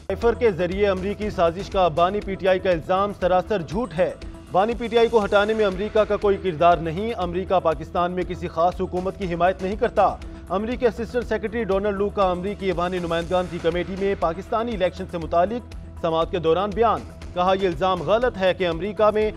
Cipher के जरिए अमरीकी साजिश का बानी पीटीआई का इल्जाम सरासर झूठ है। बानी पीटीआई को हटाने में अमरीका का कोई किरदार नहीं। अमरीका पाकिस्तान में किसी खास हुकूमत की हिमायत नहीं करता। अमरीकी असिस्टेंट सेक्रेटरी डोनाल्ड लू का अमरीकी बानी नुमाइंदगान की कमेटी में पाकिस्तानी इलेक्शन से मुतालिक समाअत के दौरान बयान। कहा यह इल्जाम गलत है कि अमरीका में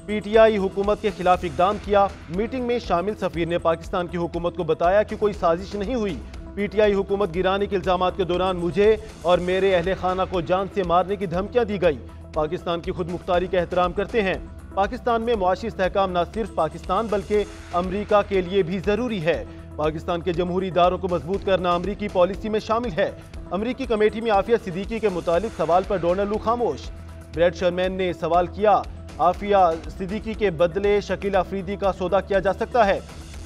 पीटीआई हुकूमत के खिलाफ इकदाम किया। मीटिंग में शामिल सफीर ने पाकिस्तान की हुकूमत को बताया कि कोई साजिश नहीं हुई। पीटीआई हुकूमत गिराने के इल्जामात के दौरान मुझे और मेरे अहले खाना को जान से मारने की धमकियां दी गई। पाकिस्तान की खुद मुख्तारी का एहतराम करते हैं। पाकिस्तान में मुआशी इस्तेहकाम न सिर्फ पाकिस्तान बल्कि अमरीका के लिए भी जरूरी है। पाकिस्तान के जमहूरी इदारों को मजबूत करना अमरीकी पॉलिसी में शामिल है। अमरीकी कमेटी में आफिया सिद्दीकी के मुतालिक सवाल पर डोनाल्ड लू खामोश। ब्रैड शरमैन ने सवाल किया, आफिया सिद्दीकी के बदले शकील अफरीदी का सौदा किया जा सकता है।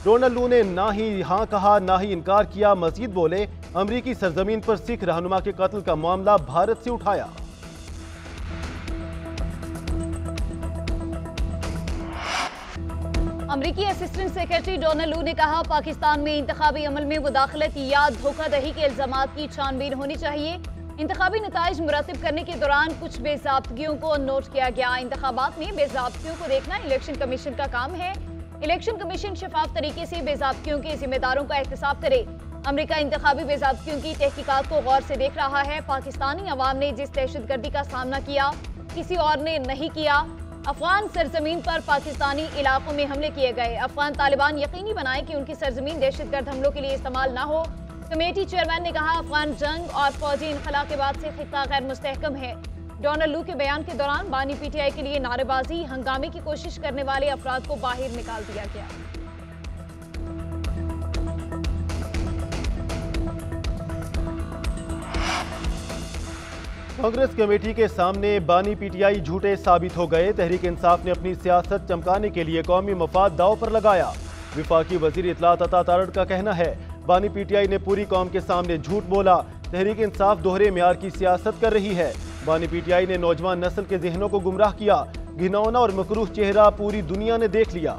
डोनाल्ड लू ने ना ही हाँ कहा ना ही इनकार किया। मजीद बोले, अमरीकी सरजमीन पर सिख रहनुमा के कत्ल का मामला भारत से उठाया। अमरीकी असिस्टेंट सेक्रेटरी डोनाल्ड लू ने कहा, पाकिस्तान में इंतखाबी अमल में मुदाखलत या धोखाधड़ी के इल्जामात की छानबीन होनी चाहिए। इंतखाबी नताइज मुरतब करने के दौरान कुछ बेज़ाब्तगियों को नोट किया गया। इंतखाबात में बेज़ाब्तगियों को देखना इलेक्शन कमीशन का काम है। इलेक्शन कमीशन शफाफ तरीके से बेज़ाब्तगियों के जिम्मेदारों का एहतसाब करे। अमेरिका इंतखाबी बेज़ाब्तगियों की तहकीकात को गौर से देख रहा है। पाकिस्तानी अवाम ने जिस दहशतगर्दी का सामना किया किसी और ने नहीं किया। अफगान सरजमीन पर पाकिस्तानी इलाकों में हमले किए गए। अफगान तालिबान यकीनी बनाए कि उनकी सरजमीन दहशतगर्द हमलों के लिए इस्तेमाल न हो। कमेटी चेयरमैन ने कहा, अफगान जंग और फौजी इनखला के बाद से खित्ता गैर मुस्तहकम है। डोनाल्ड लू के बयान के दौरान बानी पीटीआई के लिए नारेबाजी हंगामे की कोशिश करने वाले अफराद को बाहर निकाल दिया गया। कांग्रेस कमेटी के सामने बानी पीटीआई झूठे साबित हो गए। तहरीक इंसाफ ने अपनी सियासत चमकाने के लिए कौमी मफाद दाव पर लगाया। विफाकी वजीर इत्तलात अता तारड़ का कहना है, बानी पीटीआई ने पूरी कौम के सामने झूठ बोला। तहरीक इंसाफ दोहरे म्यार की सियासत कर रही है। बानी पीटीआई ने नौजवान नस्ल के जहनों को गुमराह किया। घिनौना और मकरूह चेहरा पूरी दुनिया ने देख लिया।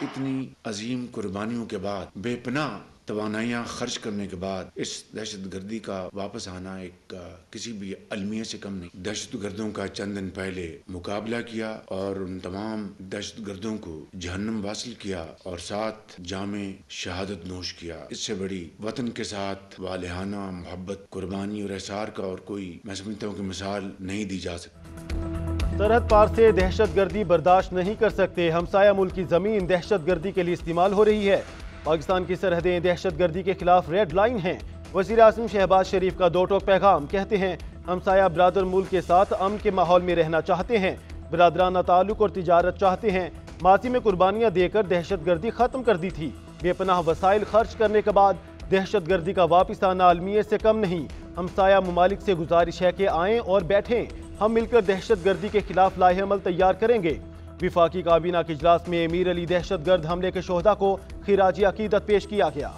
इतनी अजीम कुर्बानियों के बाद, बेपनाह तवानाइयाँ खर्च करने के बाद इस दहशतगर्दी का वापस आना एक किसी भी अलमिया से कम नहीं। दहशतगर्दों का चंद दिन पहले मुकाबला किया और उन तमाम दहशतगर्दों को जहन्नम वासिल किया और साथ जामे शहादत नोश किया। इससे बड़ी वतन के साथ वालिहाना मोहब्बत, कुर्बानी और एहसार का और कोई, मैं समझता हूँ कि मिसाल नहीं दी जा सकती। सरहद पार से दहशतगर्दी बर्दाश्त नहीं कर सकते। हमसाया मुल्क की जमीन दहशतगर्दी के लिए इस्तेमाल हो रही है। पाकिस्तान की सरहदें दहशतगर्दी के खिलाफ रेड लाइन हैं। वज़ीर आज़म शहबाज शरीफ का दो टोक पैगाम। कहते हैं, हमसाया बरादर मुल्क के साथ अमन के माहौल में रहना चाहते हैं, बरादराना ताल्लुक और तिजारत चाहते हैं। माजी में कुर्बानियाँ देकर दहशतगर्दी खत्म कर दी थी। बेपनाह वसाइल खर्च करने के बाद दहशतगर्दी का वापस आना अलमिये से कम नहीं। हमसाया ममालिक से गुजारिश है कि आएँ और बैठें। हम मिलकर दहशतगर्दी के खिलाफ लाहे अमल तैयार करेंगे। विफाकी काबीना के इजलास में अमीर अली दहशतगर्द हमले के शोहदा को खिराजी अकीदत पेश किया गया।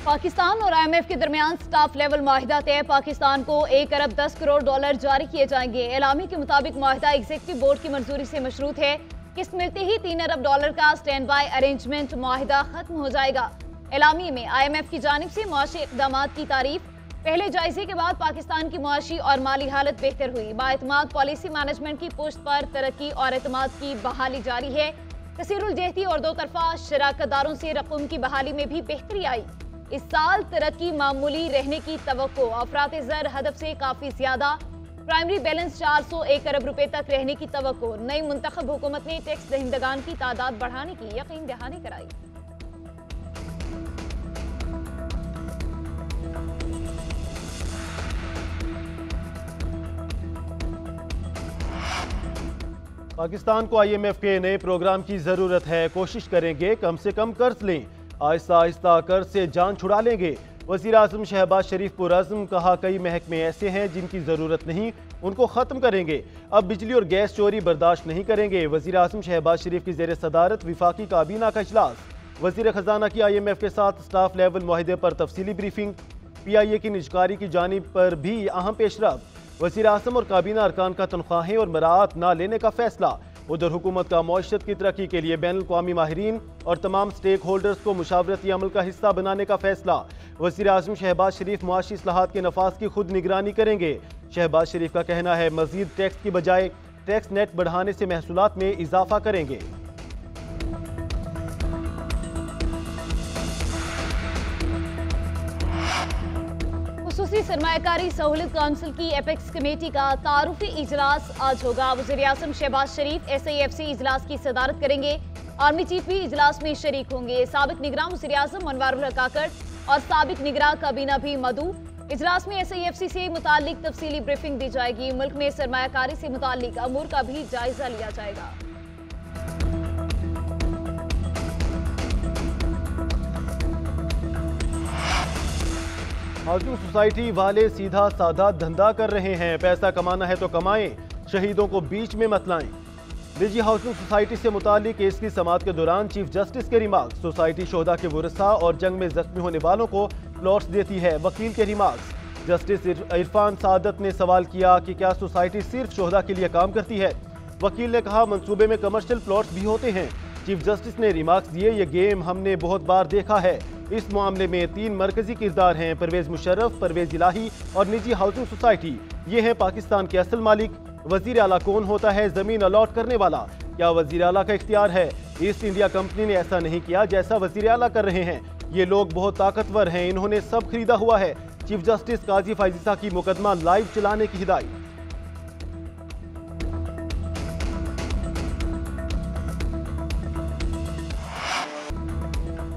पाकिस्तान और IMF के दरमियान स्टाफ लेवल माहिदा तय। पाकिस्तान को 1 अरब 10 करोड़ डॉलर जारी किए जाएंगे। एलामी के मुताबिक माहिदा एग्जीक्यूटिव बोर्ड की मंजूरी से मशरूत है। किस्त मिलते ही 3 अरब डॉलर का स्टैंड बाय अरेंजमेंट माहिदा खत्म हो जाएगा। एलामी में IMF की जानिब से मुआशी इक़दामात की तारीफ। पहले जायजे के बाद पाकिस्तान की मुआशी और माली हालत बेहतर हुई। बाएतमाद पॉलिसी मैनेजमेंट की पुष्ट पर तरक्की और एतमाद की बहाली जारी है। कसीरुल जहती और दो तरफा शराकतदारों से रकूम की बहाली में भी बेहतरी आई। इस साल तरक्की मामूली रहने की तवक्को। अफरात ज़र हदफ से काफ़ी ज़्यादा। प्राइमरी बैलेंस 401 अरब रुपए तक रहने की तवक्को। नई मुंतखब हुकूमत ने टैक्स दहिंदगान की तादाद बढ़ाने की यकीन दहानी कराई। पाकिस्तान को IMF के नए प्रोग्राम की जरूरत है। कोशिश करेंगे कम से कम कर्ज लें। आहिस्ता आहिस्ता कर्ज से जान छुड़ा लेंगे। वज़ीर आज़म शहबाज शरीफ पुरअज़्म। कहा, कई महकमे ऐसे हैं जिनकी ज़रूरत नहीं, उनको ख़त्म करेंगे। अब बिजली और गैस चोरी बर्दाश्त नहीं करेंगे। वज़ीर आज़म शहबाज शरीफ की ज़ेर सदारत विफाकी काबीना का इजलास। वज़ीर ख़जाना की IMF के साथ स्टाफ लेवल मुआहिदे पर तफसीली ब्रीफिंग। PIA की निजकारी की जानिब पर भी अहम पेशरफ। वज़ीर आज़म और काबीना अरकान का तनख्वाहें और मराआत न लेने का फैसला। उधर हुकूमत का मौशत की तरक्की के लिए बैनुल अक़वामी माहिरीन और तमाम स्टेक होल्डर्स को मुशावरती अमल का हिस्सा बनाने का फैसला। वज़ीर आज़म शहबाज शरीफ मुआशी इस्लाहात के नफाज की खुद निगरानी करेंगे। शहबाज शरीफ का कहना है मजीद टैक्स की बजाय टैक्स नेट बढ़ाने से महसूलात में इजाफा करेंगे। खुसूसी सरमायाकारी सहूलत काउंसिल की एपेक्स कमेटी का तारुफी इजलास आज होगा। वज़ीर आज़म शहबाज शरीफ SIFC इजलास की सदारत करेंगे। आर्मी चीफ भी इजलास में शरीक होंगे। साबिक निगरान वज़ीर आज़म अनवारुल हक काकड़ और साबिक निगरान काबीना भी मदऊ। इजलास में SIFC से मुतालिक तफसीली ब्रीफिंग दी जाएगी। मुल्क में सरमायाकारी से मुतालिक अमूर का भी जायजा लिया जाएगा। हाउसिंग सोसाइटी वाले सीधा साधा धंधा कर रहे हैं। पैसा कमाना है तो कमाएं, शहीदों को बीच में मत लाएं। निजी हाउसिंग सोसाइटी से मुतालिक केस की समाअत के दौरान चीफ जस्टिस के रिमार्क्स। सोसाइटी शोहदा के वरसा और जंग में जख्मी होने वालों को प्लॉट्स देती है, वकील के रिमार्क्स। जस्टिस इरफान सादत ने सवाल किया कि क्या सोसाइटी सिर्फ शोहदा के लिए काम करती है। वकील ने कहा मंसूबे में कमर्शियल प्लॉट्स भी होते हैं। चीफ जस्टिस ने रिमार्क्स दिए, ये गेम हमने बहुत बार देखा है। इस मामले में 3 मरकजी किरदार हैं, परवेज मुशर्रफ, परवेज इलाही और निजी हाउसिंग सोसाइटी। ये हैं पाकिस्तान के असल मालिक। वजीर आला कौन होता है जमीन अलॉट करने वाला? क्या वजीर आला का इख्तियार है? ईस्ट इंडिया कंपनी ने ऐसा नहीं किया जैसा वजीर आला कर रहे हैं। ये लोग बहुत ताकतवर हैं, इन्होंने सब खरीदा हुआ है। चीफ जस्टिस काजी फायजीसा की मुकदमा लाइव चलाने की हिदायत।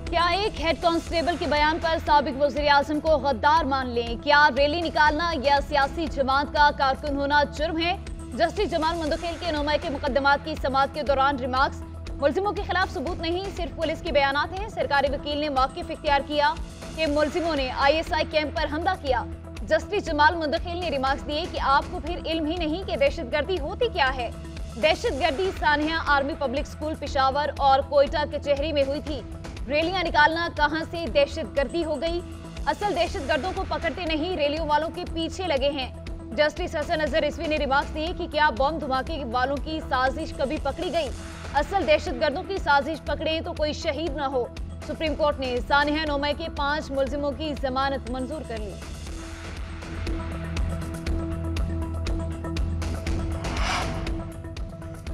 क्या एक हेड कांस्टेबल के बयान पर साबिक वज़ीर आज़म को गद्दार मान लें? क्या रैली निकालना या सियासी जमात का कारकुन होना जुर्म है? जस्टिस जमाल मंदखेल के नुमाए के मुकदमात की समाअत के दौरान रिमार्क्स। मुलजिमों के खिलाफ सबूत नहीं, सिर्फ पुलिस के बयानात हैं। सरकारी वकील ने मौक़िफ़ इख्तियार किया कि मुलजिमों ने ISI कैंप पर हमला किया। जस्टिस जमाल मंदखेल ने रिमार्क्स दिए कि आपको फिर इल्म ही नहीं कि दहशतगर्दी होती क्या है। दहशतगर्दी Sania army public school Peshawar और कोयटा कचहरी में हुई थी। रैलियां निकालना कहां से दहशतगर्दी हो गई? असल दहशतगर्दों को पकड़ते नहीं, रैलियों वालों के पीछे लगे हैं। जस्टिस हसन अजहर रिजवी ने रिमार्क्स दिए कि क्या बम धमाके वालों की साजिश कभी पकड़ी गई? असल दहशतगर्दों की साजिश पकड़े तो कोई शहीद न हो। सुप्रीम कोर्ट ने सानिया नोमई के 5 मुलजिमों की जमानत मंजूर कर ली।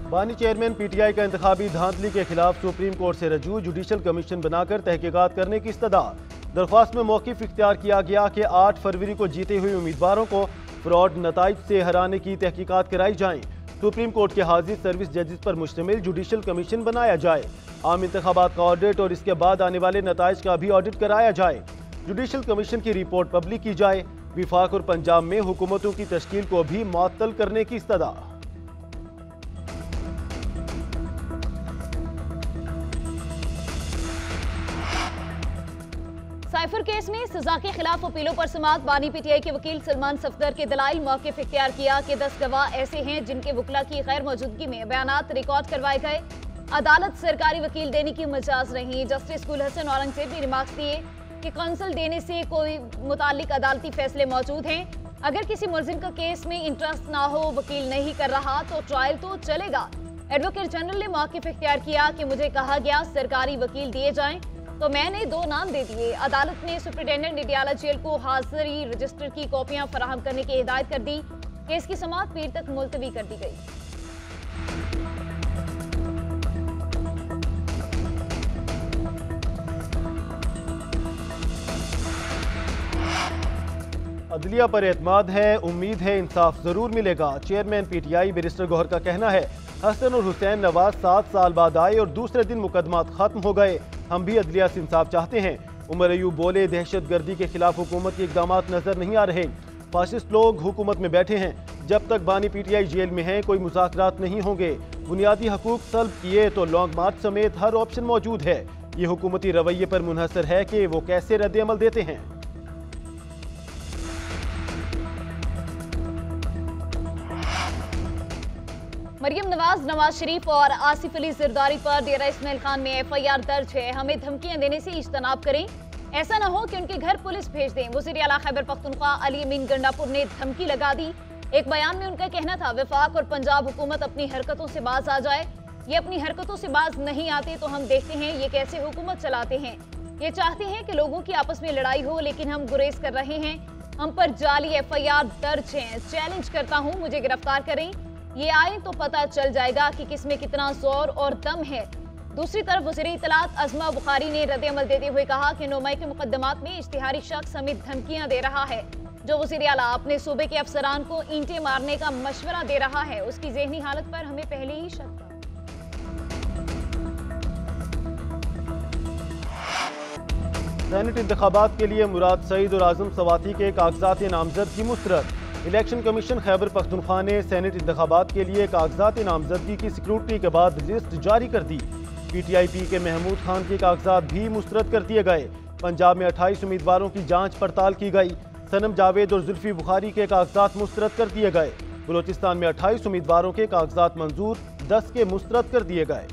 बानी चेयरमैन PTI का इंतखाबी धांधली के खिलाफ सुप्रीम कोर्ट से रजू। जुडिशल कमीशन बनाकर तहकीकात करने की इस्तदा। दरख्वास्त में मौक़िफ़ इख्तियार किया गया कि 8 फरवरी को जीते हुए उम्मीदवारों को फ्रॉड नताइज से हराने की तहकीकात कराई जाएं। सुप्रीम कोर्ट के हाजिर सर्विस जजेस पर मुश्तमिल जुडिशल कमीशन बनाया जाए। आम इंतखाबात का ऑडिट और इसके बाद आने वाले नताइज का भी ऑडिट कराया जाए। जुडिशल कमीशन की रिपोर्ट पब्लिक की जाए। विफाक और पंजाब में हुकूमतों की तश्कील को भी मुअत्तल करने की इस्तदा। साइफर केस में सजा के खिलाफ अपीलों पर समाअत। बानी PTI के वकील सलमान सफदर के दलाइल मौक़िफ़ इख्तियार किया कि 10 गवाह ऐसे हैं जिनके वकला की गैर मौजूदगी में बयानात रिकॉर्ड करवाए गए। अदालत सरकारी वकील देने की मजाज नहीं। जस्टिस गुल हसन औरंगजेब ने रिमार्क्स दिए कि काउंसिल देने से कोई मुतालिक अदालती फैसले मौजूद हैं। अगर किसी मुलजिम का केस में इंटरेस्ट ना हो, वकील नहीं कर रहा तो ट्रायल तो चलेगा। एडवोकेट जनरल ने मौक़िफ़ इख्तियार किया कि मुझे कहा गया सरकारी वकील दिए जाएं तो मैंने 2 नाम दे दिए। अदालत ने सुप्रिंटेंडेंट निडियाला जेल को हाजिरी रजिस्टर की कॉपियां फराहम करने की हिदायत कर दी। केस की समाअत पीर तक मुलतवी कर दी गई। अदलिया पर एतमाद है, उम्मीद है इंसाफ जरूर मिलेगा। चेयरमैन PTI बैरिस्टर गौहर का कहना है हसन और हुसैन नवाज 7 साल बाद आए और दूसरे दिन मुकदमात खत्म हो गए। हम भी अदलिया से इंसाफ चाहते हैं। उमर अयूब बोले दहशतगर्दी के खिलाफ हुकूमत के इक़दामात नजर नहीं आ रहे। फासिस्ट लोग हुकूमत में बैठे हैं। जब तक बानी PTI जेल में है कोई मुज़ाकरात नहीं होंगे। बुनियादी हकूक सल्ब किए तो लॉन्ग मार्च समेत हर ऑप्शन मौजूद है। ये हुकूमती रवैये पर मुनहसर है कि वो कैसे रद्द अमल देते हैं। मरियम नवाज, नवाज शरीफ और आसिफ अली जरदारी पर डेरा इस्माइल खान में FIR दर्ज है। हमें धमकियां देने से इज्तनाब करें। ऐसा न हो कि उनके घर पुलिस भेज दें। वज़ीर आला खैबर पख्तूनख्वा अली अमीन गंडापुर ने धमकी लगा दी। एक बयान में उनका कहना था, वफाक और पंजाब हुकूमत अपनी हरकतों से बाज आ जाए। ये अपनी हरकतों से बाज नहीं आते तो हम देखते हैं ये कैसे हुकूमत चलाते हैं। ये चाहते हैं कि लोगों की आपस में लड़ाई हो, लेकिन हम गुरेज कर रहे हैं। हम पर जाली FIR दर्ज है। चैलेंज करता हूं, मुझे गिरफ्तार करें। ये आए तो पता चल जाएगा कि किसमें कितना जोर और दम है। दूसरी तरफ वज़ीर इत्तलात अज़मा बुखारी ने रद्द-ए-अमल देते हुए कहा कि 9 मई के मुकदमात में इश्तिहारी शख्स समेत धमकियां दे रहा है। जो वज़ीर आला अपने सूबे के अफसरान को ईंटें मारने का मशवरा दे रहा है, उसकी ज़हनी हालत पर हमें पहले ही शक था। सेनेट इंतखाबात के लिए मुराद सईद और आजम सवाती के कागजात नामजदगी मुस्तरद। इलेक्शन कमीशन खैबर पख्तूनख्वा ने सेनेट इंतखाबात के लिए कागजात नामजदगी की स्क्रूटनी के बाद लिस्ट जारी कर दी। PTIP के महमूद खान के कागजात भी मुस्तरद कर दिए गए। पंजाब में 28 उम्मीदवारों की जांच पड़ताल की गई। सनम जावेद और जुल्फी बुखारी के कागजात मुस्तरद कर दिए गए। बलोचिस्तान में 28 उम्मीदवारों के कागजात मंजूर, 10 के मुस्तरद कर दिए गए।